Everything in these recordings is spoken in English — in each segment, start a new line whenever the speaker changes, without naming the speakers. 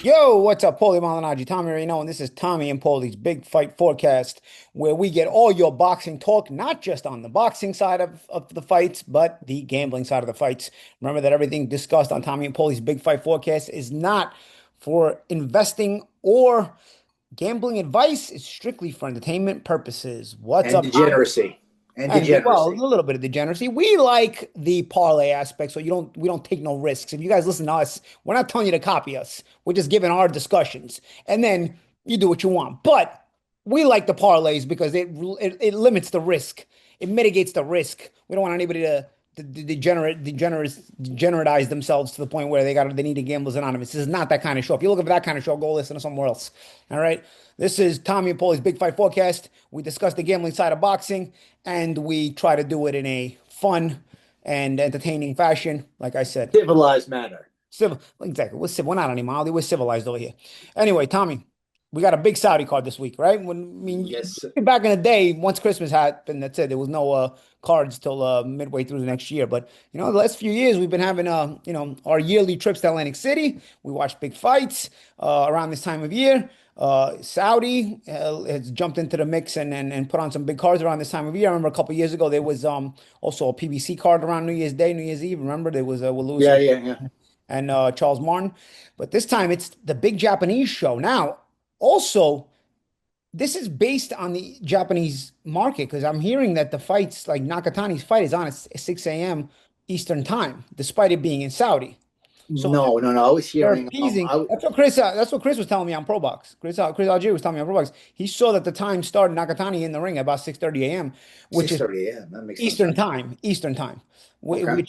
Yo, what's up, Paulie Malignaggi, Tommy Reno, and this is Tommy and Paulie's Big Fight Forecast, where we get all your boxing talk, not just on the boxing side of the fights, but the gambling side of the fights. Remember that everything discussed on Tommy and Paulie's Big Fight Forecast is not for investing or gambling advice. It's strictly for entertainment purposes. What's
And
up, Tommy?
degeneracy. And
And well, a
degeneracy.
little bit of degeneracy. We like the parlay aspect, so we don't take no risks. If you guys listen to us, we're not telling you to copy us. We're just giving our discussions, and then you do what you want. But we like the parlays because it limits the risk. It mitigates the risk. We don't want anybody to degeneratize themselves to the point where they need a Gamblers Anonymous. This is not that kind of show. If you're looking for that kind of show, go listen to somewhere else. All right. This is Tommy and Paulie's Big Fight Forecast. We discuss the gambling side of boxing, and we try to do it in a fun and entertaining fashion. Like I said,
Civilized manner.
civil. Exactly. We're civil. We're not anymore. We're civilized over here. Anyway, Tommy, we got a big Saudi card this week, right?
Yes.
Back in the day, once Christmas happened, that's it. There was no cards till midway through the next year. But the last few years we've been having our yearly trips to Atlantic City. We watch big fights around this time of year. Saudi has jumped into the mix and put on some big cards around this time of year. I remember a couple years ago there was also a PBC card around New Year's Day, New Year's Eve. Remember there was with Lewis
Yeah, yeah, yeah.
and Charles Martin. But this time it's the big Japanese show. Now, also, this is based on the Japanese market because I'm hearing that the fights, like Nakatani's fight, is on at 6 a.m. Eastern time, despite it being in Saudi. So
No, no, no. I was
they're
hearing.
appeasing. That's what Chris was telling me on ProBox. Chris Algier was telling me on ProBox. He saw that the time started Nakatani in the ring at about 6:30 a.m., which is
6:30 a.m. That makes no
Eastern
sense.
time, Eastern time,
Okay.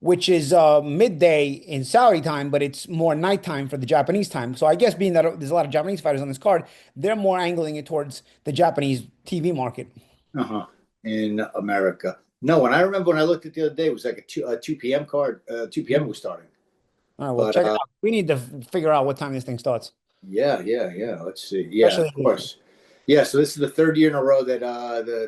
which is midday in Saudi time, but it's more nighttime for the Japanese time. So I guess being that there's a lot of Japanese fighters on this card, they're more angling it towards the Japanese TV market.
Uh-huh. In America. No, and I remember when I looked at the other day, it was like a 2 p.m. card. 2 p.m. was starting.
All right, well,
But
check it out. We need to figure out what time this thing starts,
yeah, yeah, yeah. Let's see. Yeah, of
especially
course. Yeah, so this is the third year in a row that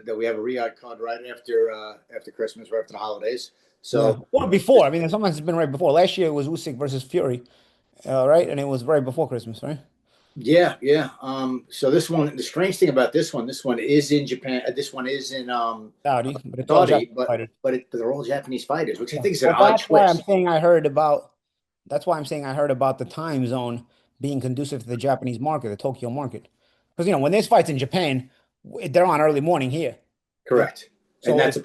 that we have a Riyadh card right after Christmas, right after the holidays.
yeah,
So
or before. I mean, sometimes it's been right before. Last year it was Usyk versus Fury, right, and it was right before Christmas, right?
yeah, yeah. So this one, the strange thing about this one is in Japan. This one is in
Saudi, but it's all
Saudi,
Japanese fighters.
but they're all Japanese fighters, which I
Yeah.
think is an
Well,
odd twist.
that's why I'm saying I heard about the time zone being conducive to the Japanese market, the Tokyo market. Because when there's fights in Japan, they're on early morning here. Yeah.
Correct,
So if
and that's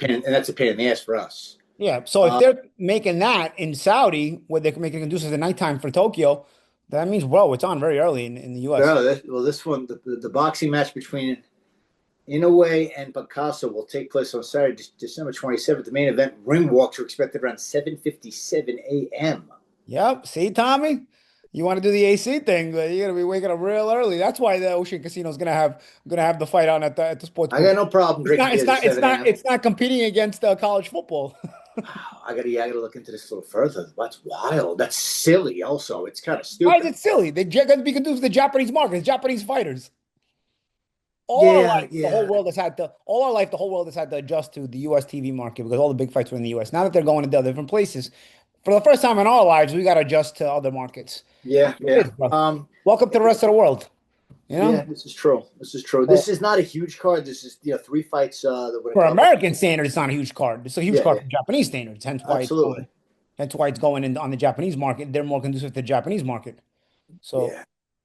a pain in the ass for us.
yeah, so if
Uh,
they're making that in Saudi, where they're making it conducive to nighttime for Tokyo, that means it's on very early in the US.
well, this one, the boxing match between Inoue and Picasso will take place on Saturday, December 27th. The main event ring walks are expected around 7:57 a.m.
Yep. See, Tommy, you want to do the AC thing, but you're gonna be waking up real early. That's why the Ocean Casino is gonna have the fight on at the sports
I
book.
got no problem
It's
drinking
not. It's
beers at
not. It's
7
not.
a.m.
It's not competing against college football.
I gotta look into this a little further. That's wild. That's silly. Also, it's kind of
Why is
stupid.
it silly? They're going to be conducive to the Japanese market, it's Japanese fighters.
Yeah, yeah.
All our life, the whole world has had to adjust to the U.S. TV market because all the big fights were in the U.S. Now that they're going to other different places, for the first time in our lives, we got to adjust to other markets.
Yeah,
That's what it
yeah.
is, bro. Welcome to the rest of the world. You
Yeah,
know,
this is true. This is true.
so
This is not a huge card. This is three fights that would
for
encompass.
American standards, it's not a huge card. It's a huge
Yeah,
card
yeah,
for Japanese standards.
absolutely.
Hence why it's going in on the Japanese market. They're more conducive to the Japanese market. So,
Yeah.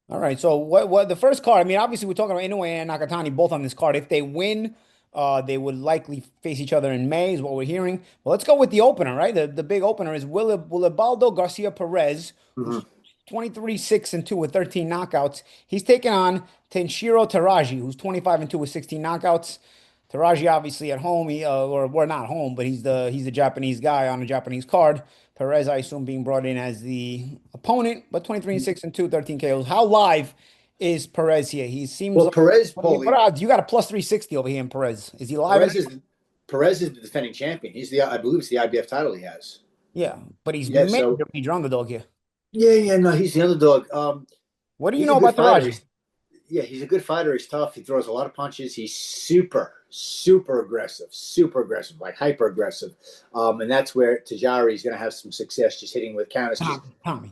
all right. So what the first card? I mean, obviously we're talking about Inoue and Nakatani both on this card. If they win, they would likely face each other in May, is what we're hearing. Well, let's go with the opener, right? The big opener is Wilibaldo Garcia Perez, who's
Hmm.
23 6-2 with 13 knockouts. He's taking on Tenshiro Taraji, who's 25-2 with 16 knockouts. Taraji obviously at home, or we're not home, but he's a Japanese guy on a Japanese card. Perez, I assume, being brought in as the opponent, but 23 6-2, 13 KOs. How live is Perez here? He seems
Well,
like
Perez,
what
Paulie,
odds? You got a plus 360 over here in Perez. Is he live?
Perez is Perez is the defending champion. I believe it's the IBF title he has.
Yeah, but he's
Yeah. So
major underdog here.
yeah, yeah. No, he's the underdog.
What do you
He's a
know
good
about
fighter.
Taraji?
Yeah, he's a good fighter. He's tough. He throws a lot of punches. He's super super aggressive, like hyper aggressive. And that's where Tajari is going to have some success, just hitting with counters. Just
Tommy.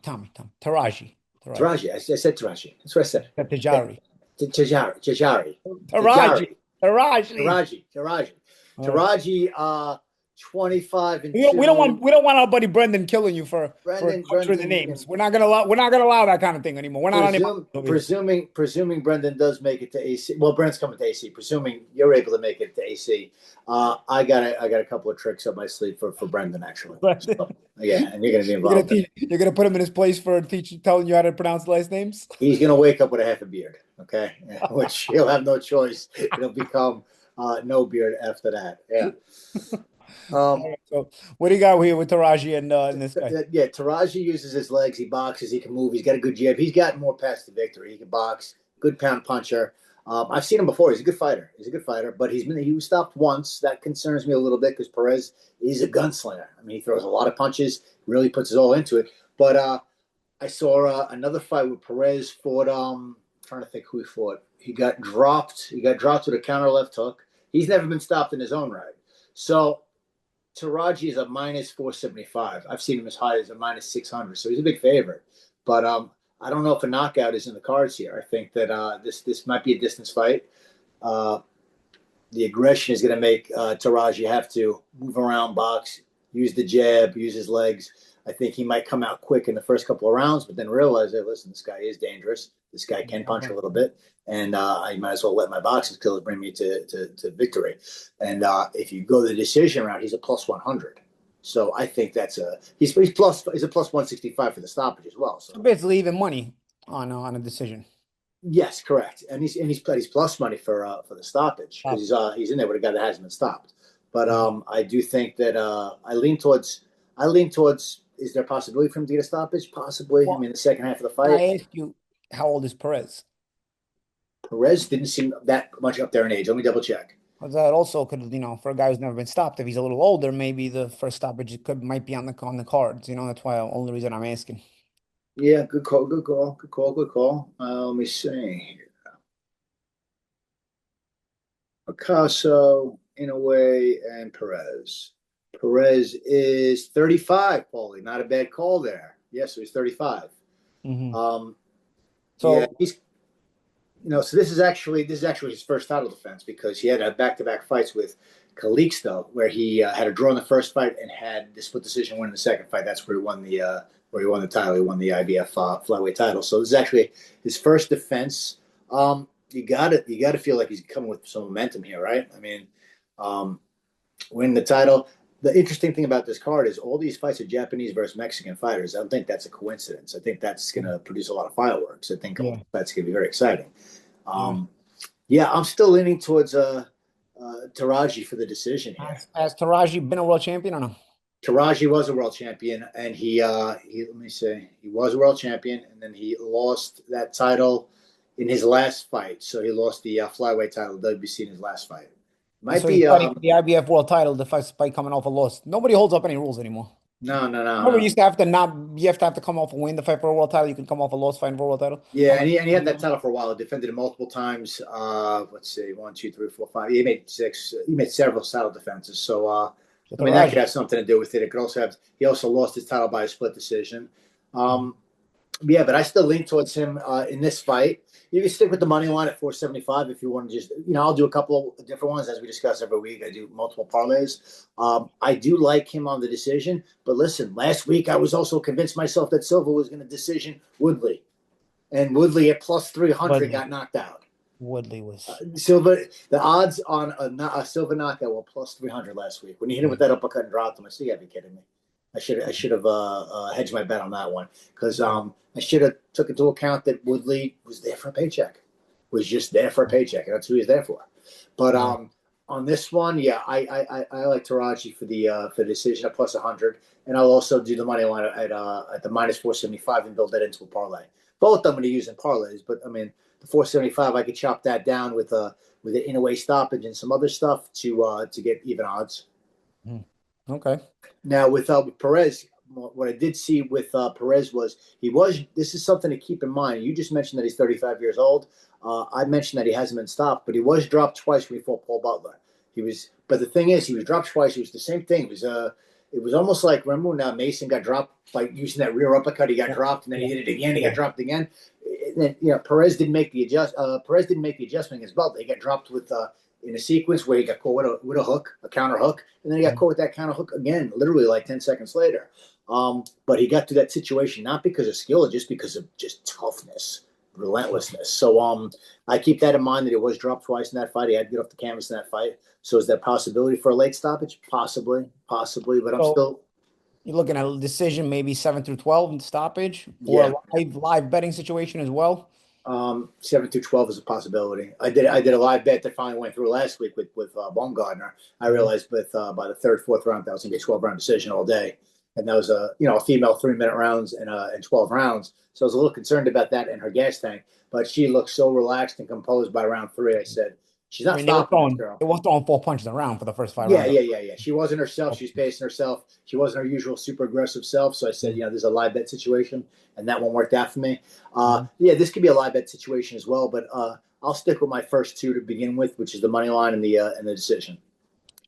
Taraji. Taraji.
Taraji. I said Taraji. That's what I said.
Tejari.
Taraji.
Taraji. Taraji.
Taraji.
All right.
Taraji. 25 and
We don't
2.
want our buddy Brendan killing you for butchering the
Brendan,
names. We're not gonna allow that kind of thing anymore. We're not on any.
presuming Brendan does make it to AC. Well, Brent's coming to AC. Presuming you're able to make it to AC, I got a couple of tricks up my sleeve for Brendan actually.
Brendan.
So, yeah, and you're going to be involved.
You're gonna put him in his place for telling you how to pronounce last names.
He's going to wake up with a half a beard, okay, which he'll have no choice. It'll become no beard after that. Yeah.
So what do you got here with Taraji and this guy?
Yeah, Taraji uses his legs. He boxes. He can move. He's got a good jab. He's got more paths to victory. He can box. Good pound puncher. I've seen him before. He's a good fighter. But he was stopped once. That concerns me a little bit because Perez is a gunslinger. I mean, he throws a lot of punches. Really puts his all into it. But I saw another fight where Perez fought. Trying to think who he fought. He got dropped. He got dropped with a counter left hook. He's never been stopped in his own right. So Taraji is a minus 475. I've seen him as high as a minus 600, so he's a big favorite. But I don't know if a knockout is in the cards here. I think that this might be a distance fight. The aggression is going to make Taraji have to move around, box, use the jab, use his legs. I think he might come out quick in the first couple of rounds, but then realize that, listen, this guy is dangerous. This guy can punch a little bit, and I might as well let my boxing skills bring me to victory. And if you go the decision route, he's a plus 100. So I think he's a plus 165 for the stoppage as well. So
Basically, even money on a decision.
yes, correct. And he's plus money for the stoppage because he's in there with a guy that hasn't been stopped. But I do think that I lean towards. Is there a possibility for him to get a stoppage? Possibly. Well, I mean, the second half of the fight.
I ask you, how old is Perez?
Perez didn't seem that much up there in age. Let me double check.
Because that also could, for a guy who's never been stopped, if he's a little older, maybe the first stoppage might be on the cards. That's why the only reason I'm asking.
Yeah, good call. Let me see. Picasso, Inoue, and Perez. Perez is 35, Paulie. Not a bad call there. Yes, so he's 35.
Mm-hmm.
So yeah, he's so this is actually his first title defense because he had back-to-back fights with Calixto where he had a draw in the first fight and had the split decision win in the second fight. That's where he won the title. He won the IBF flyweight title. So this is actually his first defense. You got to feel like he's coming with some momentum here, right? I mean, winning the title. The interesting thing about this card is all these fights are Japanese versus Mexican fighters. I don't think that's a coincidence. I think that's going to produce a lot of fireworks. I think that's going to be very exciting. I'm still leaning towards Taraji for the decision here.
Has Taraji been a world champion or no?
Taraji was a world champion, and he was a world champion, and then he lost that title in his last fight. So he lost the flyweight title WBC in his last fight. Might
so
be
fighting for the IBF world title, the fight coming off a loss. Nobody holds up any rules anymore.
No.
Remember, you used to have to come off and win the fight for a world title. You can come off a loss fighting for a world title.
Yeah, and he had that title for a while. He defended it multiple times. Let's see, 1, 2, 3, 4, 5. He made 6. He made several title defenses. So I mean, that could have something to do with it. It could also have. He also lost his title by a split decision. But I still lean towards him in this fight. You can stick with the money line at 475 if you want to just, I'll do a couple of different ones as we discuss every week. I do multiple parlays. I do like him on the decision. But listen, last week I was also convinced myself that Silva was going to decision Woodley. And Woodley at plus 300 got knocked out.
Woodley was.
Silva, the odds on a Silva knockout were plus 300 last week. When he hit him with that uppercut and dropped him, I said, you got to be kidding me. I should have hedged my bet on that one because I should have took into account that Woodley was there for a paycheck, was just there for a paycheck, and that's who he's there for. But on this one, I like Taraji for the decision at plus 100, and I'll also do the money line at the minus 475 and build that into a parlay. Both of them I'm going to use in parlays, but I mean the 475 I could chop that down with the Inoue stoppage and some other stuff to get even odds.
Okay.
Now with Perez, what I did see with Perez was this is something to keep in mind. You just mentioned that he's 35 years old. I mentioned that he hasn't been stopped, but he was dropped twice when he fought Paul Butler. But the thing is, he was dropped twice. It was the same thing. It was it was almost like, remember when Mason got dropped by using that rear uppercut? He got
Yeah,
dropped, and then
yeah,
he did it again. He got
yeah.
dropped again. And then Perez didn't make the adjust. Perez didn't make the adjustment in his belt. He got dropped with in a sequence where he got caught with a hook, a counter hook, and then he got
Yeah.
caught with that counter hook again, literally like 10 seconds later. But he got to that situation not because of skill, just because of just toughness, relentlessness. So I keep that in mind that he was dropped twice in that fight. He had to get off the canvas in that fight. So is there possibility for a late stoppage? Possibly, possibly. But I'm
So
still,
you're looking at a decision, maybe 7 through 12 in stoppage, or a
yeah.
live betting situation as well.
7 through 12 is a possibility. I did a live bet that finally went through last week with Baumgartner. I
Mhm.
realized with by the third, fourth round that was gonna be a 12 round decision all day, and that was a female 3 minute rounds and 12 rounds. So I was a little concerned about that in her gas tank, but she looked so relaxed and composed by round three. I said she's
I
not
mean, they were
stopping this
throwing
girl.
they were throwing 4 punches around for the first five
Yeah,
rounds.
yeah, yeah, yeah. She wasn't herself. She was pacing herself. She wasn't her usual super aggressive self. So I said,
Mhm.
there's a live bet situation, and that one worked out for me.
Mhm.
Yeah, this could be a live bet situation as well, but I'll stick with my first two to begin with, which is the money line and the decision.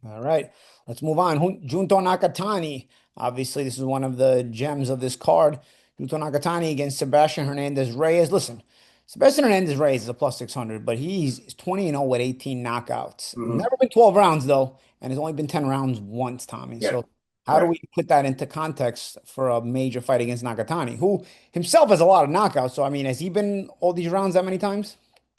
All right, let's move on. Junto Nakatani. Obviously, this is one of the gems of this card. Junto Nakatani against Sebastian Hernandez Reyes. Listen, Sebastian Hernandez Reyes is a plus 600, but he's 20-0 with 18 knockouts.
Mm-hmm.
Never been 12 rounds, though, and it's only been 10 rounds once, Tommy.
Yeah,
So, how do
correct.
we put that into context for a major fight against Nakatani, who himself has a lot of knockouts? So, I mean, has he been all these rounds that many times?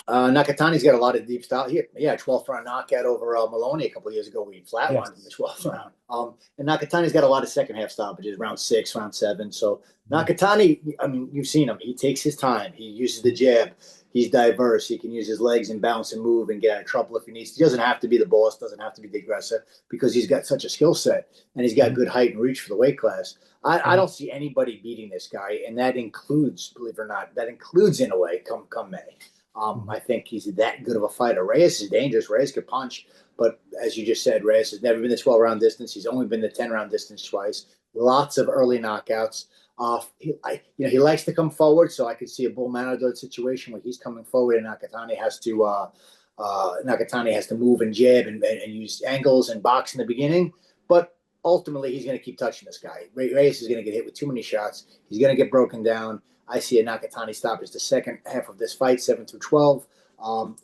Nakatani's got a lot of deep style. Yeah, 12th round knockout over Maloney a couple of years ago. We
Yes.
flatlined in the 12th round. And Nakatani's got a lot of second half stoppages, round six, round seven. So Nakatani, I mean, you've seen him. He takes his time. He uses the jab. He's diverse. He can use his legs and bounce and move and get out of trouble if he needs. He doesn't have to be the boss. Doesn't have to be the aggressor because he's got such a skill set and he's got
Mhm.
good height and reach for the weight class. I
Mhm.
don't see anybody beating this guy, and that includes, believe it or not, that includes Inoue come May.
Mhm.
I think he's that good of a fighter. Reyes is dangerous. Reyes could punch, but as you just said, Reyes has never been the 12 round distance. He's only been the 10 round distance twice. Lots of early knockouts. He likes to come forward, so I could see a Bull Manador situation where he's coming forward, and Nakatani has to move and jab and use angles and box in the beginning. But ultimately, he's going to keep touching this guy. Reyes is going to get hit with too many shots. He's going to get broken down. I see a Nakatani stoppage the second half of this fight, 7 through 12.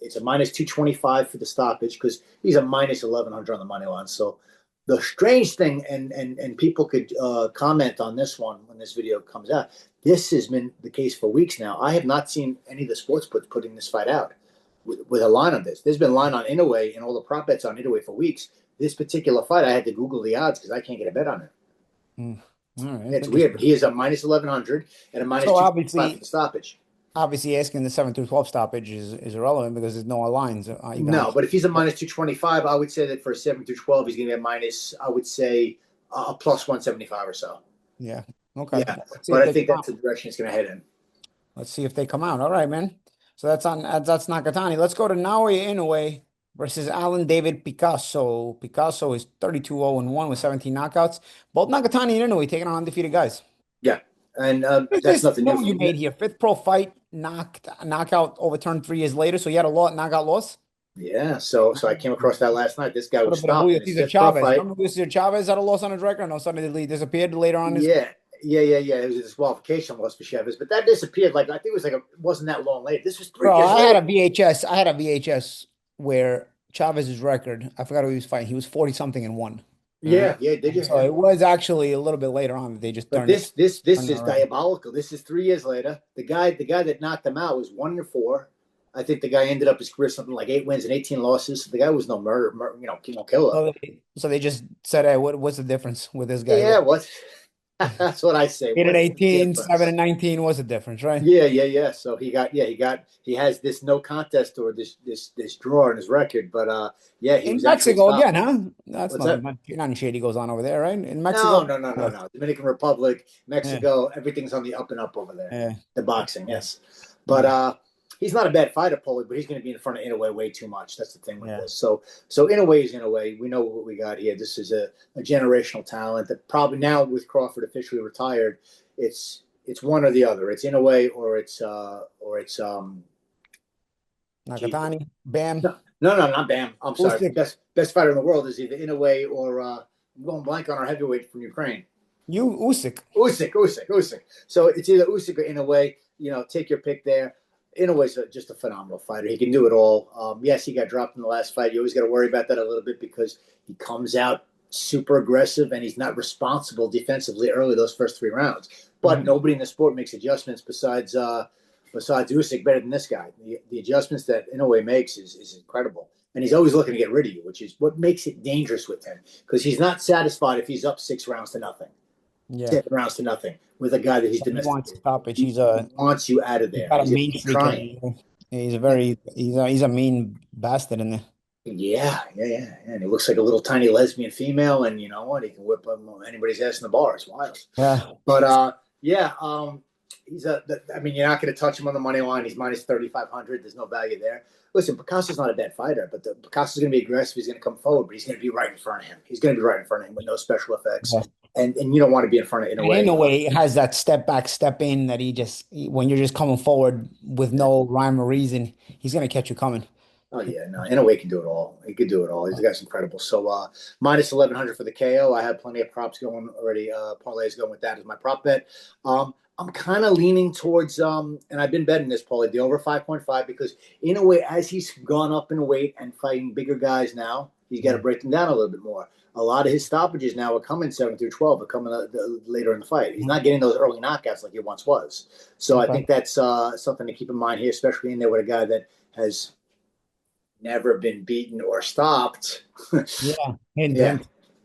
It's a minus 225 for the stoppage because he's a minus 1100 on the money line. So the strange thing, and people could comment on this one when this video comes out. This has been the case for weeks now. I have not seen any of the sports books putting this fight out with a line on this. There's been a line on Inoue and all the prop bets on Inoue for weeks. This particular fight, I had to Google the odds because I can't get a bet on it.
Mm. All right, that's
It's weird, but
interesting.
he is a minus 1100 and a minus
So
225 for the
obviously,
stoppage.
asking the 7 through 12 stoppage is irrelevant because there's no lines. Even on
No, but if he's a minus 225, I would say that for a 7 through 12, he's going to be a minus, I would say, a plus 175 or so.
yeah. Okay.
Yeah,
Let's see
but
if
I
they
think
come
that's
out.
the direction it's going to head in.
Let's see if they come out. All right, man. So that's Nakatani. Let's go to Naoya Inoue versus Alan David Picasso. Picasso is 32-0-1 with 17 knockouts. Both Nakatani and Inoue taking on undefeated guys.
Yeah, and
What's
that's
this
nothing new
move
for
you
me.
made here? Fifth pro fight, knockout overturned 3 years later. So you had a knockout loss.
Yeah, so I came across that last night. This guy
What
was
about
stopped
Julio
in his
Cesar
fifth pro
Chavez?
fight.
Remember Julio Cesar Chavez had a loss on his record? No, suddenly he disappeared later on his.
Yeah, yeah. It was a disqualification loss for Chavez, but that disappeared. Like I think it was it wasn't that long later. This was three
Bro,
years
I had a
later.
VHS. I had a VHS where Chavez's record, I forgot who he was fighting. He was 40 something and one. All right.
Yeah, yeah. Did you?
So
Yeah.
it was actually a little bit later on that they just
But
turned it
this
turned it
is
around.
diabolical. This is 3 years later. The guy that knocked him out was 1-4. I think the guy ended up his career something like 8 wins and 18 losses. The guy was no killer.
So they just said, hey, what's the difference with this guy?
Yeah,
Look,
what? That's what I say.
8 and
What's the
18, 7
difference?
and 19, what's the difference, right?
Yeah. So he has this no contest or this draw in his record, but yeah, he
In
was actually
Mexico
stopped.
again, huh? That's
What's that?
nothing shady goes on over there, right? In Mexico.
No. Dominican Republic,
Yeah,
Mexico, everything's on the up and up over there.
yeah,
The boxing, yes. But
yeah,
he's not a bad fighter, Paulie, but he's going to be in front of Inoue way too much. That's the thing with
yeah.
this. So Inoue is Inoue. We know what we got here. This is a generational talent that probably now with Crawford officially retired, it's one or the other. It's Inoue or it's geez.
Nakatani, Bam.
No, not Bam. I'm
Who's
sorry.
the
Best fighter in the world is either Inoue or I'm going blank on our heavyweight from Ukraine.
You Usyk.
Usyk. So it's either Usyk or Inoue. Take your pick there. Inoue's just a phenomenal fighter. He can do it all. Yes, he got dropped in the last fight. You always got to worry about that a little bit because he comes out super aggressive and he's not responsible defensively early those first 3 rounds. But nobody in the sport makes adjustments besides Usyk better than this guy. The adjustments that Inoue makes is incredible. And he's always looking to get rid of you, which is what makes it dangerous with him because he's not satisfied if he's up 6 rounds to nothing.
Yeah.
7 rounds to nothing with a guy that he's
He wants
domesticated.
stoppage.
He wants you out of
He's
there.
got a
He's going to
mean
keep
streak.
trying.
He's a mean bastard in there.
Yeah. And he looks like a little tiny lesbian female, and you know what? He can whip anybody's ass in the bar. It's wild.
Yeah.
But I mean, you're not going to touch him on the money line. He's minus 3,500. There's no value there. Listen, Picasso's not a bad fighter, but Picasso's going to be aggressive. He's going to come forward, but he's going to be right in front of him. He's going to be right in front of him with no special effects.
Yeah.
And you don't want to be in front of Inoue.
Inoue he has that step back, step in that when you're just coming forward with no rhyme or reason, he's going to catch you coming.
Oh yeah, no, Inoue can do it all. He could do it all. He's guy's incredible. So minus 1,100 for the KO. I have plenty of props going already. Parlays going with that as my prop bet. I'm kind of leaning towards and I've been betting this, Paulie, the over 5.5 because Inoue, as he's gone up in weight and fighting bigger guys now, he's got to break them down a little bit more. A lot of his stoppages now are coming 7 through 12, are coming later in the fight. He's not getting those early knockouts like he once was. So I think that's something to keep in mind here, especially in there with a guy that has never been beaten or stopped.
Yeah.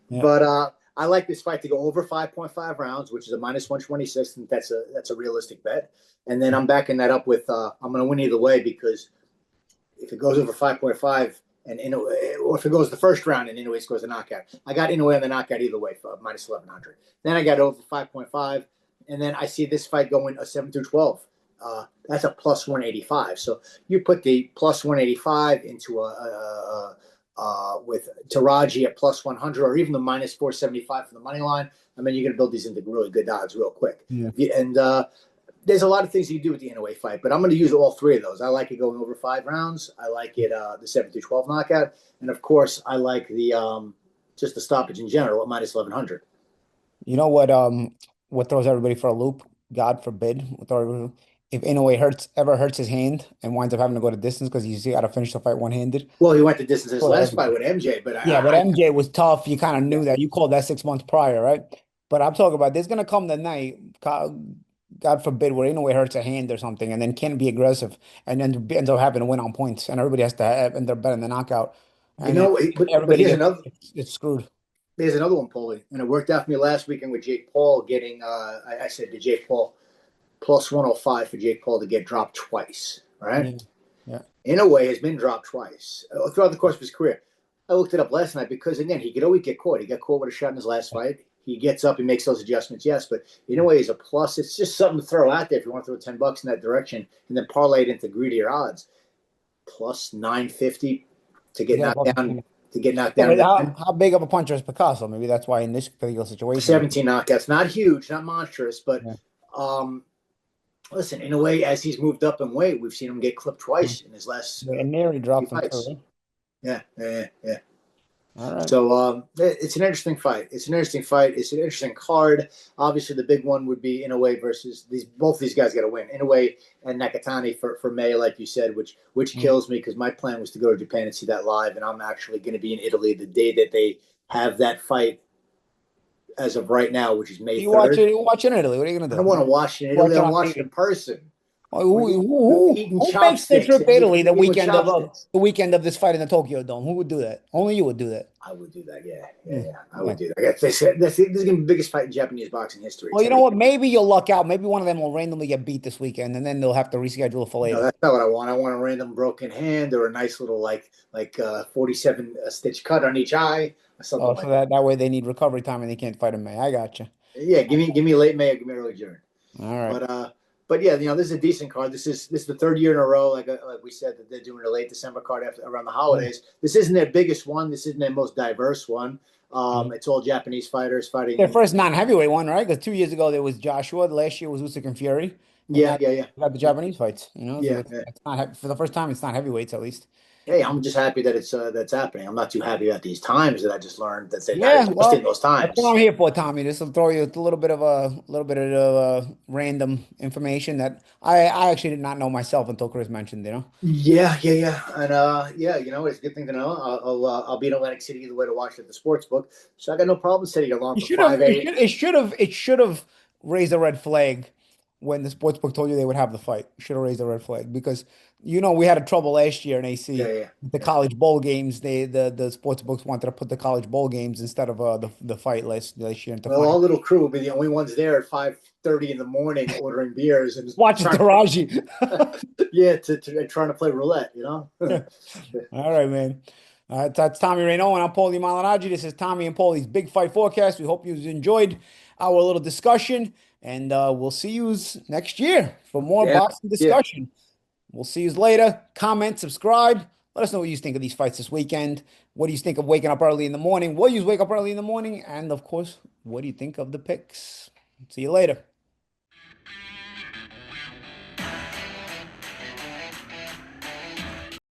But I like this fight to go over 5.5 rounds, which is a minus 126. And that's a realistic bet. And then I'm backing that up with I'm going to win either way because if it goes over 5.5 and Inoue, or if it goes the first round and Inoue scores a knockout, I got Inoue on the knockout either way for minus 1,100. Then I got over 5.5, and then I see this fight going a 7 through 12. That's a plus 185. So you put the plus 185 into with Taraji at plus 100, or even the minus 475 for the money line. I mean, you're going to build these into really good odds real quick.
Yeah.
And there's a lot of things you can do with the Inoue fight, but I'm going to use all three of those. I like it going over 5 rounds. I like it the 7 through 12 knockout, and of course, I like the just the stoppage in general at minus 1,100.
You know what throws everybody for a loop? God forbid. If Inoue ever hurts his hand and winds up having to go to distance because he's got to finish the fight one-handed.
Well, he went to distance his last fight with MJ, but
but MJ was tough. You kind of knew that. You called that 6 months prior, right? But I'm talking about there's gonna come the night, God forbid, where Inoue hurts a hand or something, and then can't be aggressive, and then ends up having to win on points, and everybody has to end up betting the knockout. And
but here's another.
It's screwed.
There's another one, Paulie, and it worked out for me last weekend with Jake Paul getting. I said to Jake Paul, plus 105 for Jake Paul to get dropped twice. Right?
Yeah.
Inoue has been dropped twice throughout the course of his career. I looked it up last night because again, he could always get caught. He got caught with a shot in his last fight. He gets up, he makes those adjustments, yes, but Inoue is a plus. It's just something to throw out there if you want to throw $10 in that direction and then parlay it into greedier odds. Plus 950 to get knocked down. To get knocked down.
How big of a puncher is Picasso? Maybe that's why in this particular situation.
17 knockouts. Not huge, not monstrous, but listen, in a way, as he's moved up in weight, we've seen him get clipped twice in his last
and nearly dropped him
too. Yeah.
All right.
So it's an interesting fight. It's an interesting card. Obviously, the big one would be Inoue versus both these guys got to win. Inoue and Nakatani for May, like you said, which kills me because my plan was to go to Japan and see that live, and I'm actually going to be in Italy the day that they have that fight. As of right now, which is May 3rd.
You watch in Italy. What are you going to do?
I don't want to watch it in Italy. I watch it in person.
Who makes the trip to Italy the weekend of this fight in the Tokyo Dome? Who would do that? Only you would do that.
I would do that. Yeah. I would do that. This is going to be the biggest fight in Japanese boxing history.
Well, you know what? Maybe you'll luck out. Maybe one of them will randomly get beat this weekend, and then they'll have to reschedule for later.
No, that's not what I want. I want a random broken hand or a nice little like 47 stitch cut on each eye. Or something like that.
That way they need recovery time and they can't fight in May. I got you.
Yeah, give me late May or give me early June.
All right.
But yeah, this is a decent card. This is the third year in a row, like we said, that they're doing a late December card around the holidays. This isn't their biggest one. This isn't their most diverse one. It's all Japanese fighters fighting.
Their first non-heavyweight one, right? Because 2 years ago there was Joshua. Last year was Usyk and Fury.
Yeah.
Got the Japanese fights.
Yeah.
It's not for the first time. It's not heavyweights at least.
Hey, I'm just happy that it's that's happening. I'm not too happy about these times that I just learned that they're not
Yeah,
adjusting
well,
those
that's what
times.
I'm here for, Tommy. Just to throw you a little bit of random information that I actually did not know myself until Chris mentioned, you know.
Yeah, and yeah, it's a good thing to know. I'll be in Atlantic City either way to watch it at the sports book, so I got no problem setting alarm
It
for
should have,
five a.
it should have raised a red flag when the sports book told you they would have the fight. Should have raised a red flag because we had a trouble last year in
Yeah,
AC
yeah,
with the
yeah.
college bowl games. The sports books wanted to put the college bowl games instead of the fight last year into
Well, our
final.
little crew will be the only ones there at 5:30 in the morning ordering beers and
Watching
trying,
Taraji.
yeah, to trying to play roulette.
All right, man. That's Tommy Reno, and I'm Paulie Malignaggi. This is Tommy and Paulie's Big Fight Forecast. We hope you enjoyed our little discussion, and we'll see you next year for more
Yeah,
boxing
yeah,
discussion. We'll see you later. Comment, subscribe. Let us know what you think of these fights this weekend. What do you think of waking up early in the morning? Will you wake up early in the morning? And of course, what do you think of the picks? See you later.